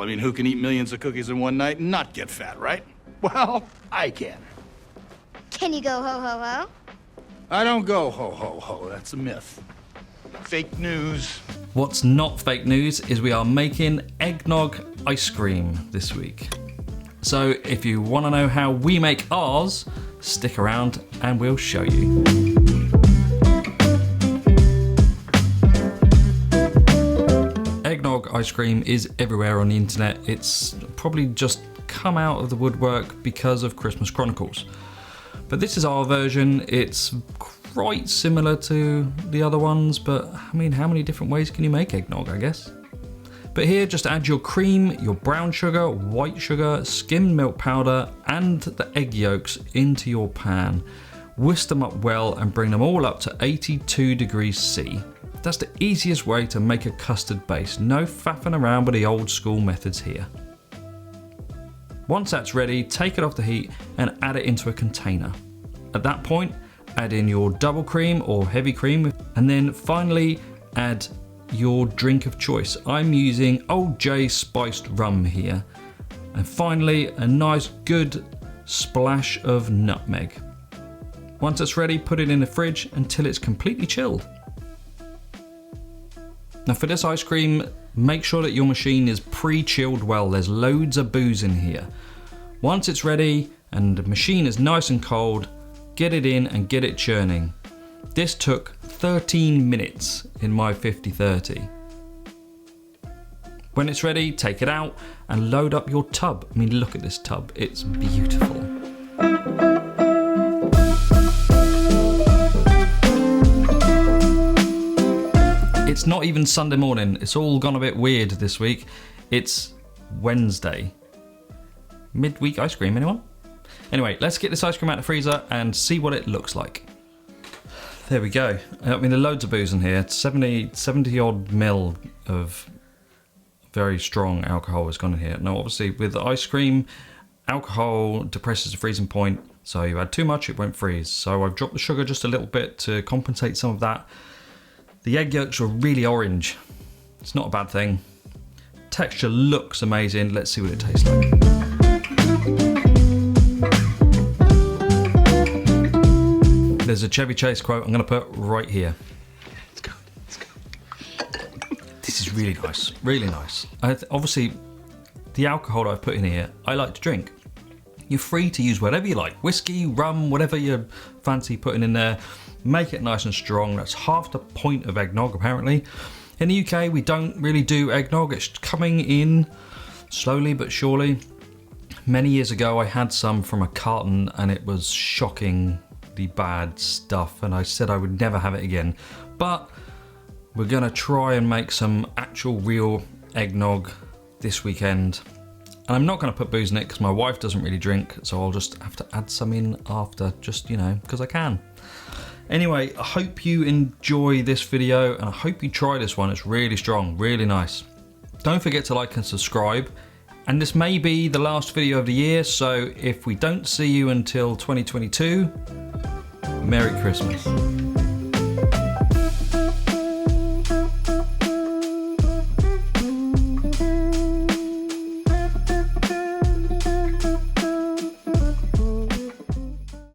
I mean, who can eat millions of cookies in one night and not get fat, right? Well, I can. Can you go ho ho ho? I don't go ho ho ho, that's a myth. Fake news. What's not fake news is we are making eggnog ice cream this week. So if you want to know how we make ours, stick around and we'll show you. Eggnog ice cream is everywhere on the internet. It's probably just come out of the woodwork because of Christmas Chronicles. But this is our version. It's quite similar to the other ones, but I mean, how many different ways can you make eggnog, I guess? But here, just add your cream, your brown sugar, white sugar, skimmed milk powder, and the egg yolks into your pan. Whisk them up well and bring them all up to 82 degrees C. That's the easiest way to make a custard base. No faffing around with the old school methods here. Once that's ready, take it off the heat and add it into a container. At that point, add in your double cream or heavy cream, and then finally add your drink of choice. I'm using Old J Spiced Rum here. And finally, a nice good splash of nutmeg. Once it's ready, put it in the fridge until it's completely chilled. Now for this ice cream, make sure that your machine is pre-chilled well. There's loads of booze in here. Once it's ready and the machine is nice and cold, get it in and get it churning. This took 13 minutes in my 50/30. When it's ready, take it out and load up your tub. I mean, look at this tub, it's beautiful. It's not even Sunday morning, it's all gone a bit weird this week. It's Wednesday. Midweek ice cream, anyone? Anyway, let's get this ice cream out of the freezer and see what it looks like. There we go. I mean, there's loads of booze in here. 70 odd mil of very strong alcohol has gone in here. Now, obviously, with ice cream, alcohol depresses the freezing point. So you add too much, it won't freeze. So I've dropped the sugar just a little bit to compensate some of that. The egg yolks are really orange. It's not a bad thing. Texture looks amazing. Let's see what it tastes like. There's a Chevy Chase quote I'm going to put right here. Let's go, let's go. This is really nice, really nice. Obviously, the alcohol I've put in here, I like to drink. You're free to use whatever you like. Whiskey, rum, whatever you fancy putting in there. Make it nice and strong. That's half the point of eggnog, apparently. In the UK, we don't really do eggnog. It's coming in slowly but surely. Many years ago, I had some from a carton and it was shocking. Bad stuff, and I said I would never have it again, but we're gonna try and make some actual real eggnog this weekend, and I'm not gonna put booze in it because my wife doesn't really drink, so I'll just have to add some in after, just, you know, because I can. Anyway, I hope you enjoy this video and I hope you try this one. It's really strong, really nice. Don't forget to like and subscribe. And this may be the last video of the year, so if we don't see you until 2022, Merry Christmas.